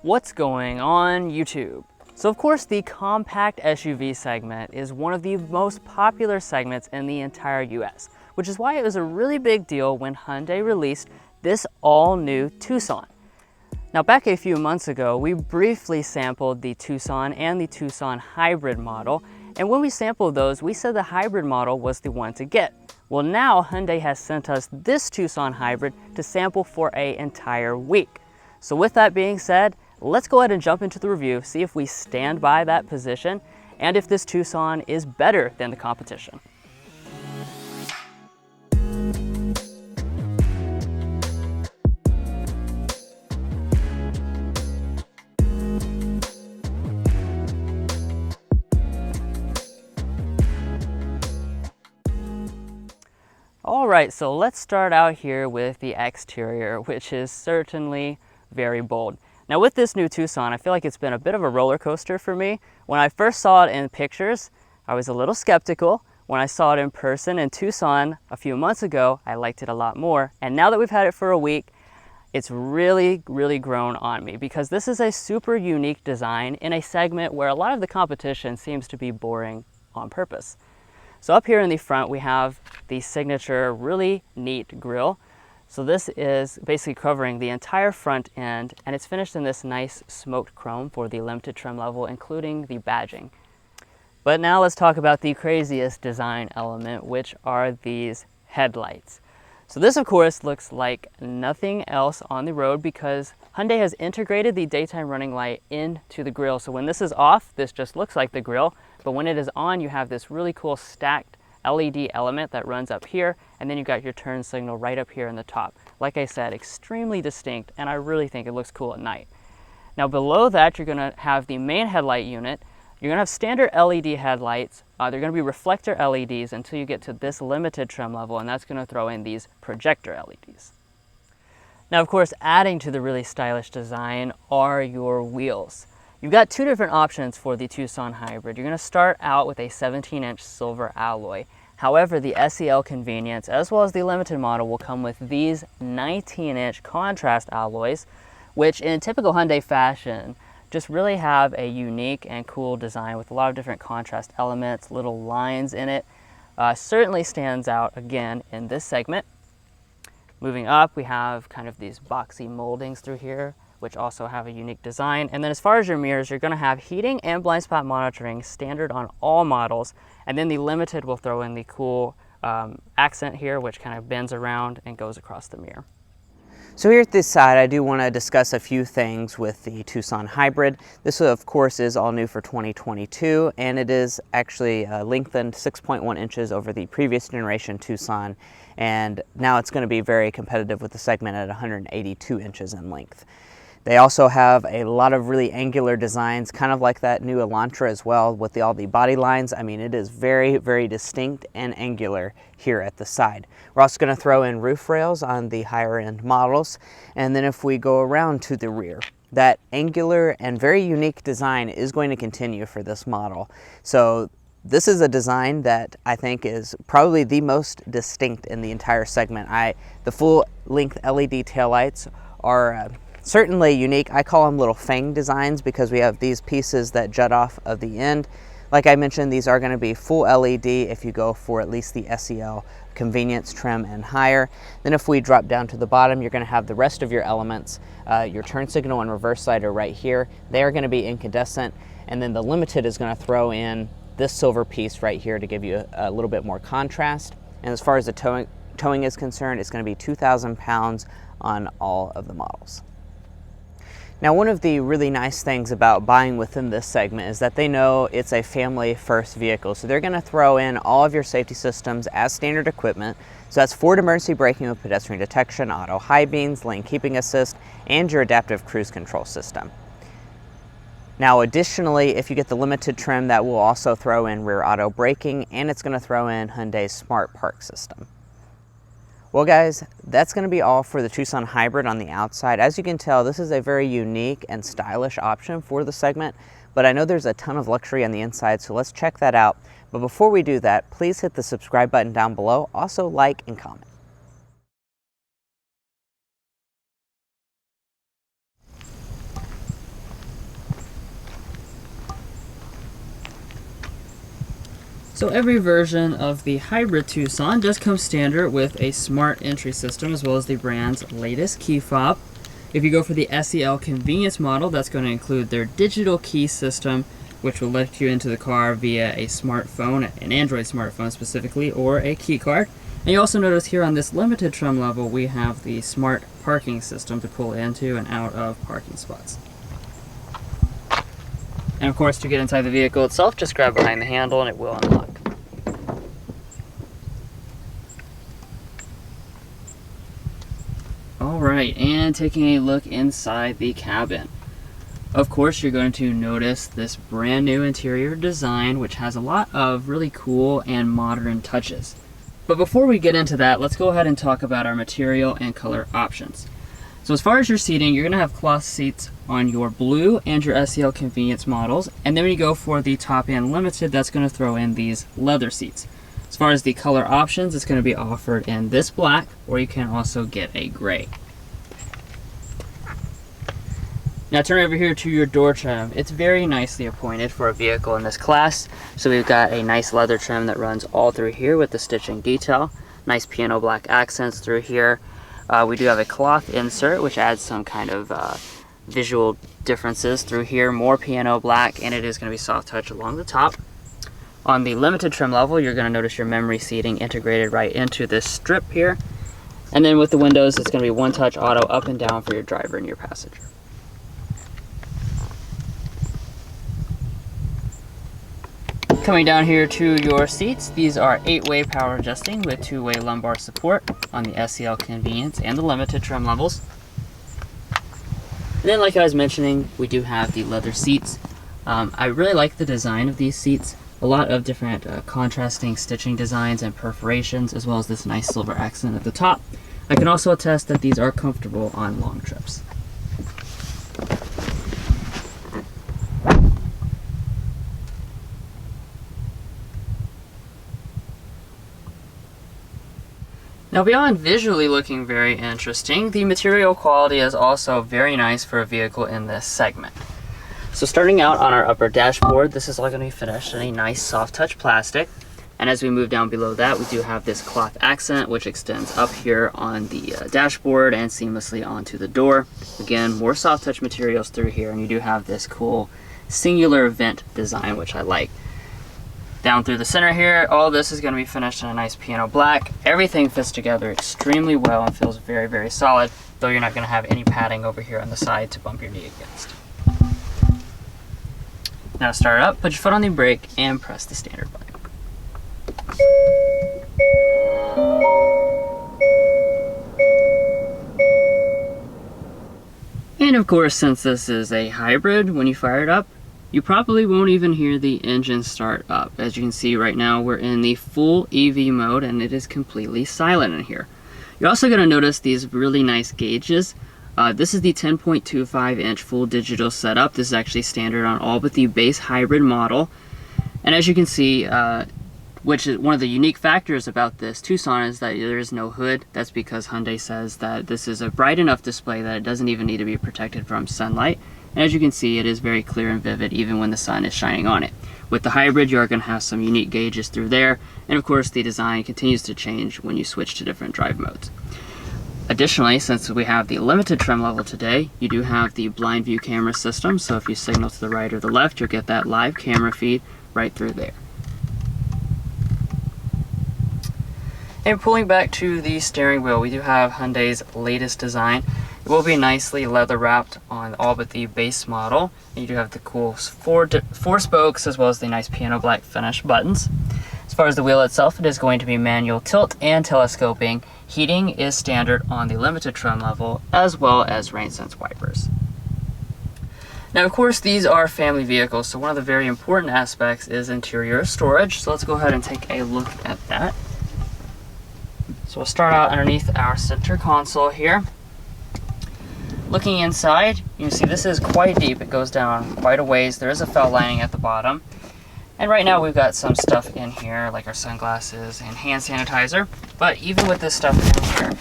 What's going on YouTube? So of course the compact SUV segment is one of the most popular segments in the entire US, which is why it was a really big deal when Hyundai released this all-new Tucson. Now back a few months ago, we briefly sampled the Tucson and the Tucson hybrid model, and when we sampled those, we said the hybrid model was the one to get. Well, now Hyundai has sent us this Tucson hybrid to sample for an entire week. So with that being said, let's go ahead and jump into the review, see if we stand by that position, and if this Tucson is better than the competition. All right, so let's start out here with the exterior, which is certainly very bold. Now with this new Tucson, I feel like it's been a bit of a roller coaster for me. When I first saw it in pictures, I was a little skeptical. When I saw it in person in Tucson a few months ago, I liked it a lot more. And now that we've had it for a week, it's really grown on me because this is a super unique design in a segment where a lot of the competition seems to be boring on purpose. So up here in the front, we have the signature really neat grille. So this is basically covering the entire front end, and it's finished in this nice smoked chrome for the limited trim level, including the badging. But now let's talk about the craziest design element, which are these headlights. So this, of course, looks like nothing else on the road because Hyundai has integrated the daytime running light into the grille. So when this is off, this just looks like the grille, but when it is on, you have this really cool stacked LED element that runs up here, and then you got your turn signal right up here in the top. Like I said, extremely distinct, and I really think it looks cool at night. Now below that, you're gonna have the main headlight unit. You're gonna have standard LED headlights. They're gonna be reflector LEDs until you get to this limited trim level, and that's gonna throw in these projector LEDs. Now, of course, adding to the really stylish design are your wheels. You've got two different options for the Tucson hybrid. You're gonna start out with a 17-inch silver alloy. However, the SEL Convenience, as well as the limited model, will come with these 19-inch contrast alloys, which in typical Hyundai fashion, just really have a unique and cool design with a lot of different contrast elements, little lines in it. Certainly stands out again in this segment. Moving up, we have kind of these boxy moldings through here, which also have a unique design. And then as far as your mirrors, you're gonna have heating and blind spot monitoring standard on all models. And then the limited will throw in the cool accent here, which kind of bends around and goes across the mirror. So here at this side, I do want to discuss a few things with the Tucson hybrid. This, of course, is all new for 2022, and it is actually lengthened 6.1 inches over the previous generation Tucson, and now it's going to be very competitive with the segment at 182 inches in length. They also have a lot of really angular designs, kind of like that new Elantra as well, with all the body lines. I mean, it is very distinct and angular here at the side. We're also going to throw in roof rails on the higher end models. And then if we go around to the rear, that angular and very unique design is going to continue for this model. So this is a design that I think is probably the most distinct in the entire segment. The full length LED taillights are certainly unique. I call them little fang designs because we have these pieces that jut off of the end. Like I mentioned, these are going to be full LED if you go for at least the SEL Convenience trim and higher. Then if we drop down to the bottom, you're going to have the rest of your elements. Your turn signal and reverse light are right here. They are going to be incandescent, and then the limited is going to throw in this silver piece right here to give you a little bit more contrast. And as far as the towing is concerned, it's going to be 2,000 pounds on all of the models. Now, one of the really nice things about buying within this segment is that they know it's a family first vehicle. So they're going to throw in all of your safety systems as standard equipment. So that's forward emergency braking with pedestrian detection, auto high beams, lane keeping assist, and your adaptive cruise control system. Now, additionally, if you get the limited trim, that will also throw in rear auto braking, and it's going to throw in Hyundai's smart park system. Well guys, that's going to be all for the Tucson hybrid on the outside. As you can tell, this is a very unique and stylish option for the segment, but I know there's a ton of luxury on the inside, so let's check that out. But before we do that, please hit the subscribe button down below. Also like and comment. So every version of the hybrid Tucson does come standard with a smart entry system as well as the brand's latest key fob. If you go for the SEL convenience model, that's going to include their digital key system, which will let you into the car via a smartphone, an Android smartphone specifically, or a key card. And you also notice here on this limited trim level, we have the smart parking system to pull into and out of parking spots. And of course, to get inside the vehicle itself, just grab behind the handle and it will unlock. Alright, and taking a look inside the cabin. Of course, you're going to notice this brand new interior design, which has a lot of really cool and modern touches. But before we get into that, let's go ahead and talk about our material and color options. So as far as your seating, you're going to have cloth seats on your blue and your SEL convenience models. And then when you go for the top end limited, that's going to throw in these leather seats. As far as the color options, it's going to be offered in this black, or you can also get a gray. Now turn over here to your door trim. It's very nicely appointed for a vehicle in this class. So we've got a nice leather trim that runs all through here with the stitching detail. Nice piano black accents through here. We do have a cloth insert, which adds some kind of visual differences through here. More piano black, and it is going to be soft touch along the top. On the limited trim level, you're going to notice your memory seating integrated right into this strip here. And then with the windows, it's going to be one touch auto up and down for your driver and your passenger. Coming down here to your seats, these are 8-way power adjusting with 2-way lumbar support on the SEL convenience and the limited trim levels. And then like I was mentioning, we do have the leather seats. I really like the design of these seats. A lot of different contrasting stitching designs and perforations, as well as this nice silver accent at the top. I can also attest that these are comfortable on long trips. Now beyond visually looking very interesting, the material quality is also very nice for a vehicle in this segment. So starting out on our upper dashboard, this is all going to be finished in a nice soft touch plastic. And as we move down below that, we do have this cloth accent which extends up here on the dashboard and seamlessly onto the door. Again, more soft touch materials through here, and you do have this cool singular vent design which I like. Down through the center here, all this is going to be finished in a nice piano black. Everything fits together extremely well and feels very, very solid, though you're not going to have any padding over here on the side to bump your knee against. Now to start it up, put your foot on the brake and press the standard button. And of course, since this is a hybrid, when you fire it up, you probably won't even hear the engine start up. As you can see right now, we're in the full EV mode and it is completely silent in here. You're also going to notice these really nice gauges. This is the 10.25 inch full digital setup. This is actually standard on all but the base hybrid model. And as you can see, which is one of the unique factors about this Tucson, is that there is no hood. That's because Hyundai says that this is a bright enough display that it doesn't even need to be protected from sunlight. And as you can see, it is very clear and vivid even when the sun is shining on it. With the hybrid, you are going to have some unique gauges through there, and of course the design continues to change when you switch to different drive modes. Additionally, since we have the limited trim level today, you do have the blind view camera system, so if you signal to the right or the left, you'll get that live camera feed right through there. And pulling back to the steering wheel, we do have Hyundai's latest design. It will be nicely leather wrapped on all but the base model. And you do have the cool four spokes as well as the nice piano black finish buttons. As far as the wheel itself, it is going to be manual tilt and telescoping. Heating is standard on the limited trim level, as well as rain sense wipers. Now of course these are family vehicles, so one of the very important aspects is interior storage. So let's go ahead and take a look at that. So we'll start out underneath our center console here. Looking inside, you can see this is quite deep. It goes down quite a ways. There is a felt lining at the bottom. And right now we've got some stuff in here, like our sunglasses and hand sanitizer. But even with this stuff in here,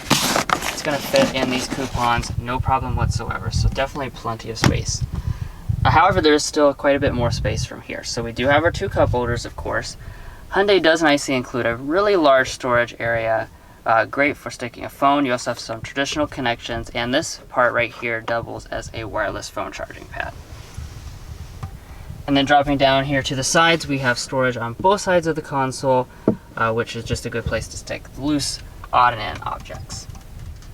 it's going to fit in these coupons, no problem whatsoever. So definitely plenty of space. However, there is still quite a bit more space from here. So we do have our two cup holders, of course. Hyundai does nicely include a really large storage area, great for sticking a phone. You also have some traditional connections, and this part right here doubles as a wireless phone charging pad. And then dropping down here to the sides, we have storage on both sides of the console, which is just a good place to stick loose, odd and end objects.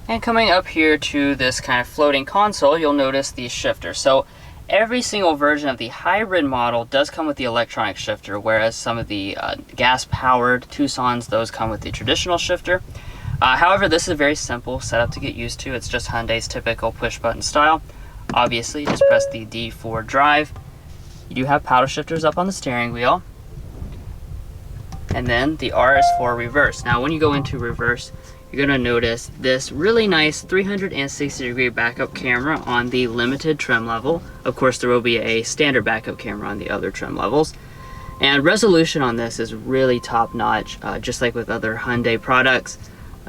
And coming up here to this kind of floating console, you'll notice the shifter. So every single version of the hybrid model does come with the electronic shifter, whereas some of the gas-powered Tucsons, those come with the traditional shifter. However, this is a very simple setup to get used to. It's just Hyundai's typical push-button style. Obviously, just press the D for drive. You do have paddle shifters up on the steering wheel. And then the R is for reverse. Now, when you go into reverse, you're going to notice this really nice 360-degree backup camera on the limited trim level. Of course, there will be a standard backup camera on the other trim levels. And resolution on this is really top-notch, just like with other Hyundai products.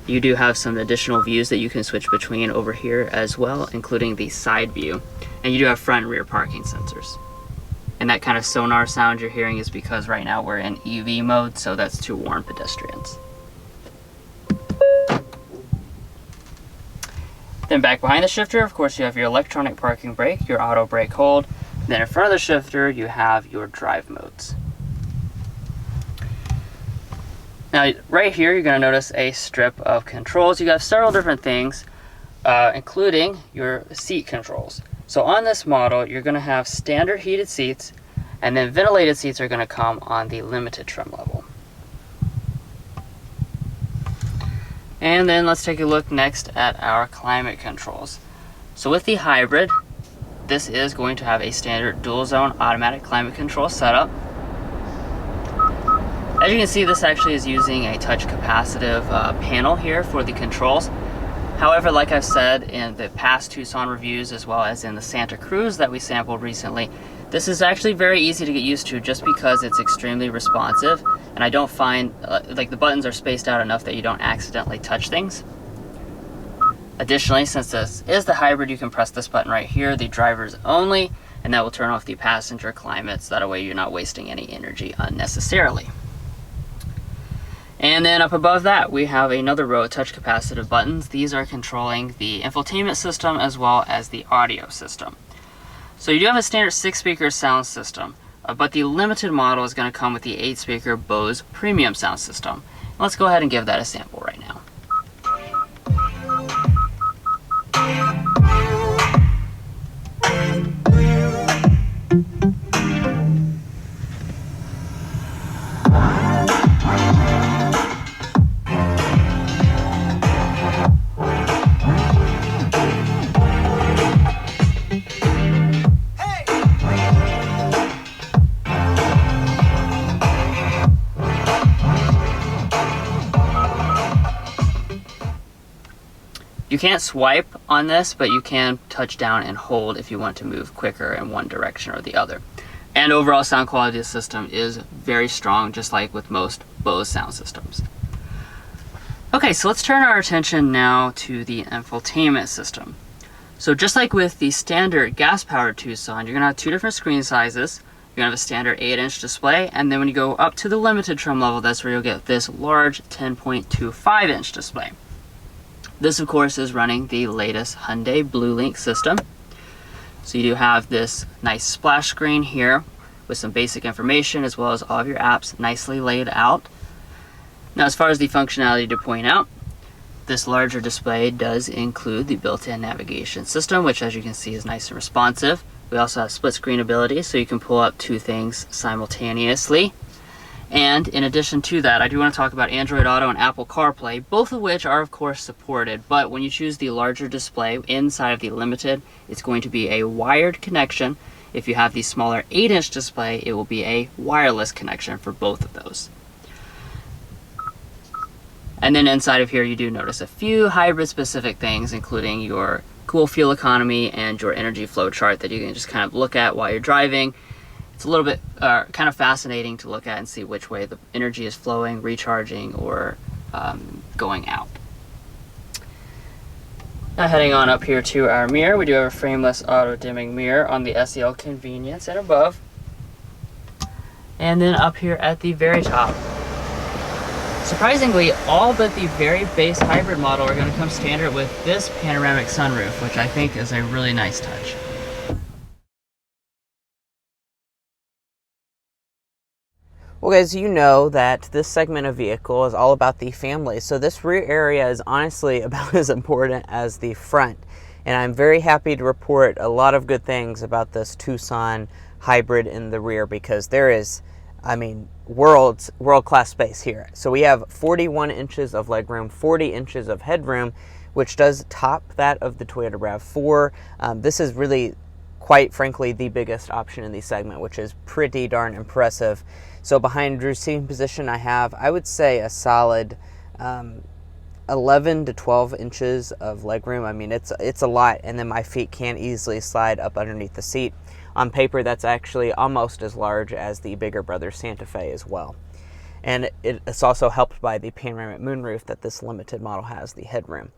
You do have some additional views that you can switch between over here as well, including the side view. And you do have front and rear parking sensors. And that kind of sonar sound you're hearing is because right now we're in EV mode, so that's to warn pedestrians. Then back behind the shifter, of course, you have your electronic parking brake, your auto brake hold. Then in front of the shifter, you have your drive modes. Now, right here, you're going to notice a strip of controls. You got several different things, including your seat controls. So on this model, you're going to have standard heated seats, and then ventilated seats are going to come on the limited trim level. And then let's take a look next at our climate controls. So with the hybrid, this is going to have a standard dual zone automatic climate control setup. As you can see, this actually is using a touch capacitive panel here for the controls. However, like I've said in the past Tucson reviews, as well as in the Santa Cruz that we sampled recently, this is actually very easy to get used to just because it's extremely responsive, and I don't find, like the buttons are spaced out enough that you don't accidentally touch things. Additionally, since this is the hybrid, you can press this button right here, the driver's only, and that will turn off the passenger climates. That way you're not wasting any energy unnecessarily. And then up above that, we have another row of touch capacitive buttons. These are controlling the infotainment system as well as the audio system. So you do have a standard 6-speaker sound system, but the limited model is going to come with the 8-speaker Bose premium sound system. Let's go ahead and give that a sample right now. You can't swipe on this, but you can touch down and hold if you want to move quicker in one direction or the other. And overall sound quality of the system is very strong, just like with most Bose sound systems. Okay, so let's turn our attention now to the infotainment system. So just like with the standard gas-powered Tucson, you're going to have two different screen sizes. You're going to have a standard 8-inch display, and then when you go up to the limited trim level, that's where you'll get this large 10.25-inch display. This, of course, is running the latest Hyundai BlueLink system. So you do have this nice splash screen here with some basic information as well as all of your apps nicely laid out. Now, as far as the functionality to point out, this larger display does include the built-in navigation system, which as you can see is nice and responsive. We also have split screen ability, so you can pull up two things simultaneously. And in addition to that, I do want to talk about Android Auto and Apple CarPlay, both of which are of course supported, but when you choose the larger display inside of the Limited, it's going to be a wired connection. If you have the smaller 8-inch display, it will be a wireless connection for both of those. And then inside of here, you do notice a few hybrid specific things, including your cool fuel economy and your energy flow chart that you can just kind of look at while you're driving. It's a little bit kind of fascinating to look at and see which way the energy is flowing, recharging, or going out. Now heading on up here to our mirror, we do have a frameless auto-dimming mirror on the SEL Convenience and above. And then up here at the very top, Surprisingly, all but the very base hybrid model are going to come standard with this panoramic sunroof, which I think is a really nice touch. Well guys, you know that this segment of vehicle is all about the family, so this rear area is honestly about as important as the front. And I'm very happy to report a lot of good things about this Tucson hybrid in the rear, because there is, I mean, world-class space here. So we have 41 inches of legroom, 40 inches of headroom, which does top that of the Toyota RAV4. This is really, quite frankly, the biggest option in the segment, which is pretty darn impressive. So behind Drew's seating position, I would say a solid 11 to 12 inches of legroom. I mean, it's a lot, and then my feet can easily slide up underneath the seat. On paper, that's actually almost as large as the bigger brother Santa Fe as well. And it's also helped by the panoramic moonroof that this limited model has, the headroom.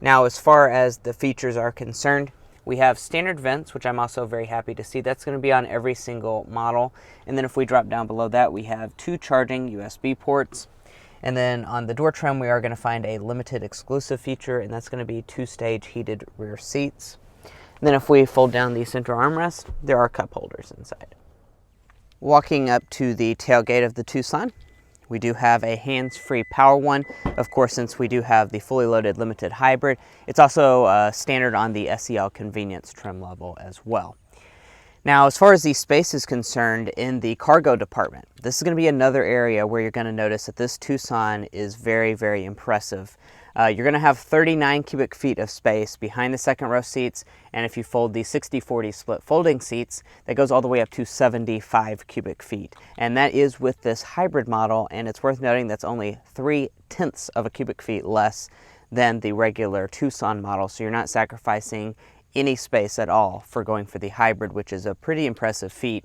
Now, as far as the features are concerned, we have standard vents, which I'm also very happy to see. That's going to be on every single model. And then if we drop down below that, we have 2 charging USB ports. And then on the door trim, we are going to find a limited exclusive feature, and that's going to be 2-stage heated rear seats. And then if we fold down the center armrest, there are cup holders inside. Walking up to the tailgate of the Tucson, we do have a hands-free power one. Of course, since we do have the fully loaded limited hybrid, it's also standard on the SEL convenience trim level as well. Now, as far as the space is concerned in the cargo department, this is going to be another area where you're going to notice that this Tucson is very, very impressive. You're going to have 39 cubic feet of space behind the second row seats, and if you fold the 60-40 split folding seats, that goes all the way up to 75 cubic feet. And that is with this hybrid model, and it's worth noting that's only 0.3 of a cubic feet less than the regular Tucson model, so you're not sacrificing any space at all for going for the hybrid, which is a pretty impressive feat.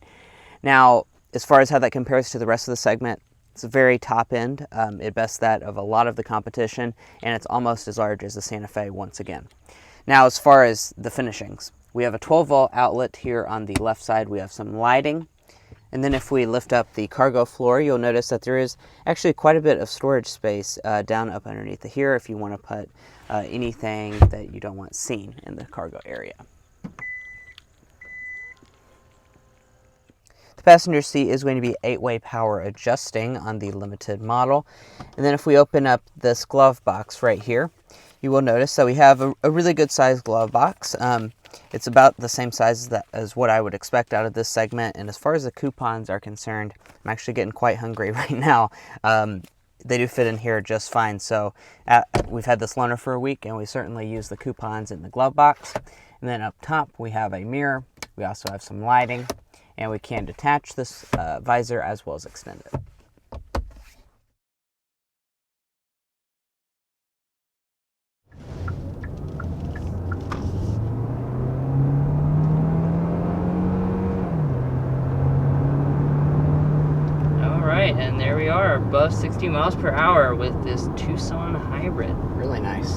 Now, as far as how that compares to the rest of the segment, it's a very top end. It bests that of a lot of the competition, and it's almost as large as the Santa Fe once again. Now, as far as the finishings, we have a 12-volt outlet here on the left side. We have some lighting. And then if we lift up the cargo floor, you'll notice that there is actually quite a bit of storage space down up underneath here if you want to put anything that you don't want seen in the cargo area. The passenger seat is going to be 8-way power adjusting on the limited model. And then if we open up this glove box right here, you will notice that we have a really good sized glove box. It's about the same size as what I would expect out of this segment. And as far as the coupons are concerned, I'm actually getting quite hungry right now. They do fit in here just fine. So we've had this loaner for a week, and we certainly use the coupons in the glove box. And then up top, we have a mirror. We also have some lighting, and we can detach this visor as well as extend it. And there we are, above 60 miles per hour with this Tucson hybrid. Really nice.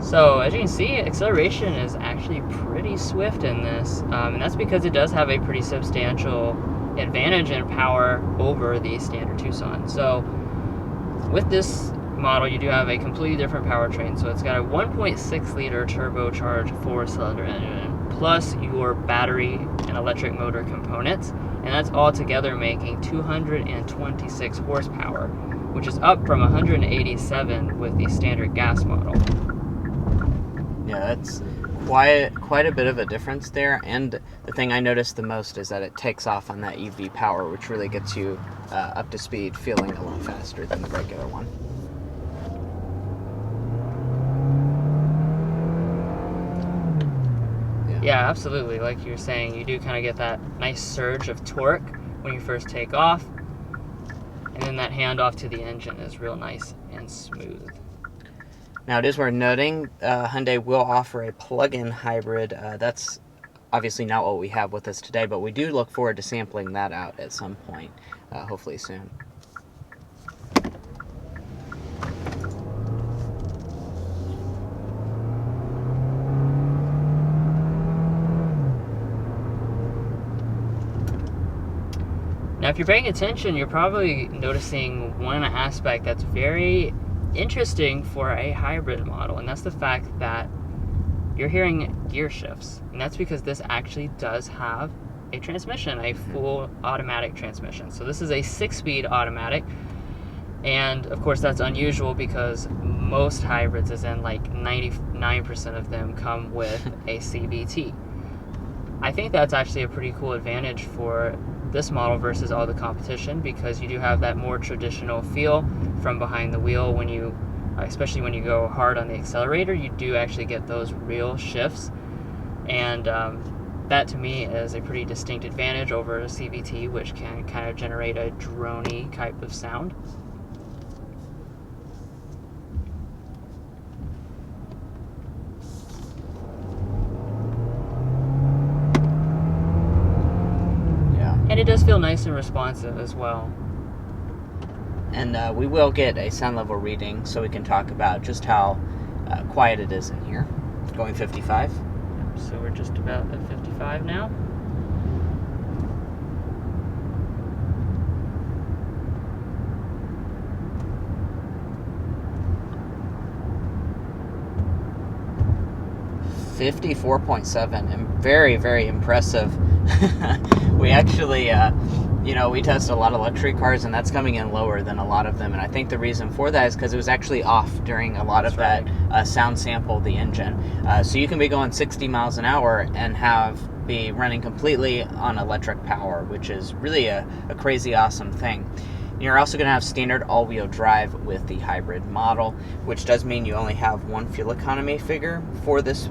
So as you can see, acceleration is actually pretty swift in this, and that's because it does have a pretty substantial advantage in power over the standard Tucson. So with this model, you do have a completely different powertrain. So it's got a 1.6 liter turbocharged 4-cylinder engine, plus your battery and electric motor components, and that's all together making 226 horsepower, which is up from 187 with the standard gas model. Yeah, that's quite a bit of a difference there, and the thing I noticed the most is that it takes off on that EV power, which really gets you up to speed, feeling a lot faster than the regular one. Yeah, absolutely. Like you were saying, you do kind of get that nice surge of torque when you first take off, and then that handoff to the engine is real nice and smooth. Now, it is worth noting, Hyundai will offer a plug-in hybrid. That's obviously not what we have with us today, but we do look forward to sampling that out at some point, hopefully soon. Now, if you're paying attention, you're probably noticing one aspect that's very interesting for a hybrid model, and that's the fact that you're hearing gear shifts. And that's because this actually does have a transmission, a full automatic transmission. So this is a 6-speed automatic. And of course that's unusual because most hybrids, as in like 99% of them, come with a CVT. I think that's actually a pretty cool advantage for this model versus all the competition, because you do have that more traditional feel from behind the wheel. When you, especially when you go hard on the accelerator, you do actually get those real shifts, and that to me is a pretty distinct advantage over a CVT, which can kind of generate a drony type of sound. And it does feel nice and responsive as well. And we will get a sound level reading so we can talk about just how quiet it is in here. Going 55. So we're just about at 55 now. $54.7, and very, very impressive. We actually, we test a lot of luxury cars, and that's coming in lower than a lot of them. And I think the reason for that is because it was actually off during a lot of that sound sample, the engine. So you can be going 60 miles an hour and be running completely on electric power, which is really a crazy awesome thing. You're also going to have standard all-wheel drive with the hybrid model, which does mean you only have one fuel economy figure for this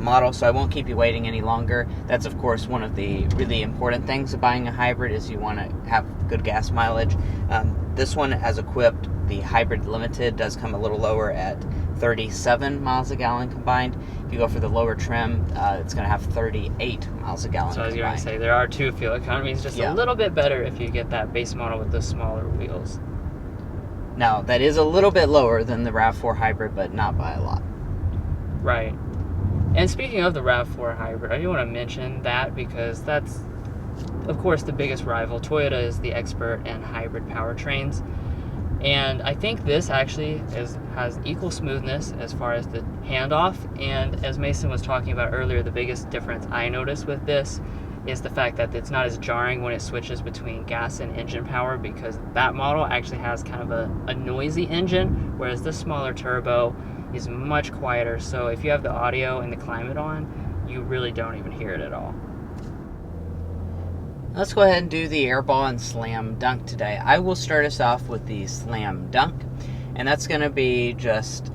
model, so I won't keep you waiting any longer. That's of course one of the really important things of buying a hybrid, is you want to have good gas mileage. This one, as equipped, the Hybrid Limited does come a little lower at 37 miles a gallon combined. If you go for the lower trim, it's going to have 38 miles a gallon. So I was combined. going to say, there are two fuel economies, just a little bit better if you get that base model with the smaller wheels. Now, that is a little bit lower than the RAV4 hybrid, but not by a lot. Right. And speaking of the RAV4 hybrid, I do want to mention that because that's, of course, the biggest rival. Toyota is the expert in hybrid powertrains. And I think this actually has equal smoothness as far as the handoff. And as Mason was talking about earlier, the biggest difference I noticed with this is the fact that it's not as jarring when it switches between gas and engine power, because that model actually has kind of a noisy engine, whereas this smaller turbo is much quieter. So if you have the audio and the climate on, you really don't even hear it at all. Let's go ahead and do the airball and slam dunk today. I will start us off with the slam dunk, and that's going to be just,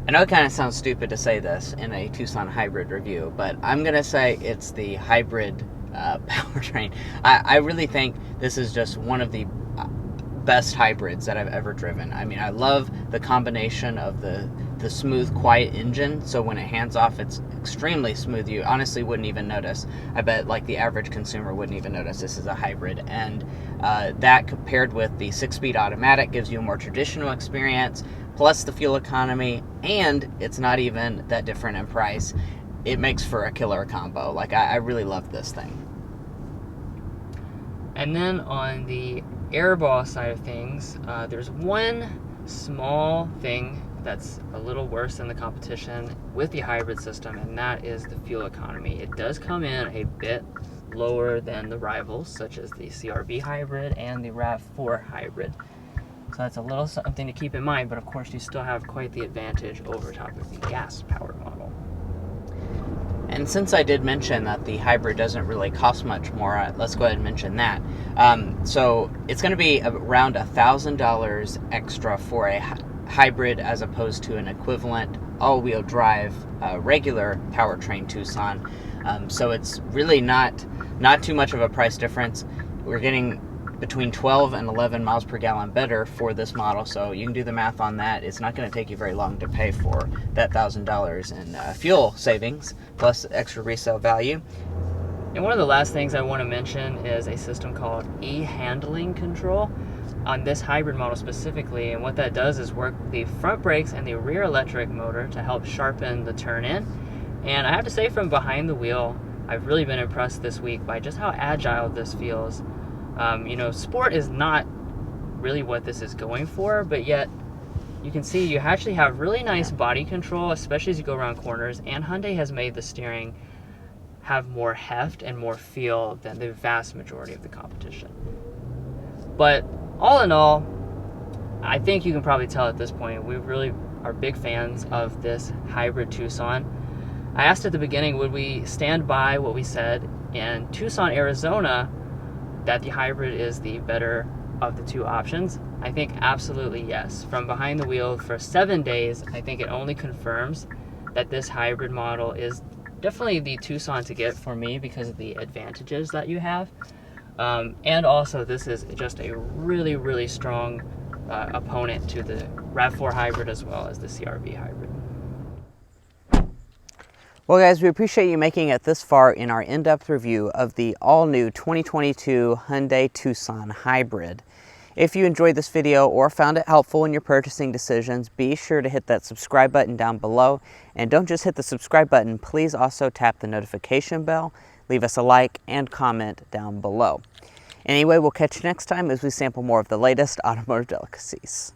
I know it kind of sounds stupid to say this in a Tucson hybrid review, but I'm going to say it's the hybrid powertrain. I really think this is just one of the best hybrids that I've ever driven. I mean, I love the combination of the smooth, quiet engine, so when it hands off, it's extremely smooth. You honestly wouldn't even notice. I bet like the average consumer wouldn't even notice this is a hybrid. And that compared with the 6-speed automatic gives you a more traditional experience, plus the fuel economy, and it's not even that different in price. It makes for a killer combo. Like, I really love this thing. And then on the airball side of things, there's one small thing that's a little worse than the competition with the hybrid system, and that is the fuel economy. It does come in a bit lower than the rivals, such as the CRV hybrid and the RAV4 hybrid. So that's a little something to keep in mind, but of course you still have quite the advantage over top of the gas-powered model. And since I did mention that the hybrid doesn't really cost much more, let's go ahead and mention that. So it's going to be around $1,000 extra for a hybrid as opposed to an equivalent all-wheel drive regular powertrain Tucson. So it's really not too much of a price difference. We're getting between 12 and 11 miles per gallon better for this model, so you can do the math on that. It's not going to take you very long to pay for that $1,000 in fuel savings plus extra resale value. And one of the last things I want to mention is a system called e-handling control on this hybrid model specifically, and what that does is work the front brakes and the rear electric motor to help sharpen the turn-in. And I have to say, from behind the wheel, I've really been impressed this week by just how agile this feels. You know, sport is not really what this is going for, but yet you can see you actually have really nice body control, especially as you go around corners, and Hyundai has made the steering have more heft and more feel than the vast majority of the competition. But all in all, I think you can probably tell at this point, we really are big fans of this hybrid Tucson. I asked at the beginning, would we stand by what we said in Tucson, Arizona, that the hybrid is the better of the two options? I think absolutely yes. From behind the wheel for 7 days, I think it only confirms that this hybrid model is definitely the Tucson to get for me because of the advantages that you have. And also, this is just a really, really strong opponent to the RAV4 hybrid as well as the CR-V hybrid. Well guys, we appreciate you making it this far in our in-depth review of the all-new 2022 Hyundai Tucson Hybrid. If you enjoyed this video or found it helpful in your purchasing decisions, be sure to hit that subscribe button down below. And don't just hit the subscribe button, please also tap the notification bell, leave us a like, and comment down below. Anyway, we'll catch you next time as we sample more of the latest automotive delicacies.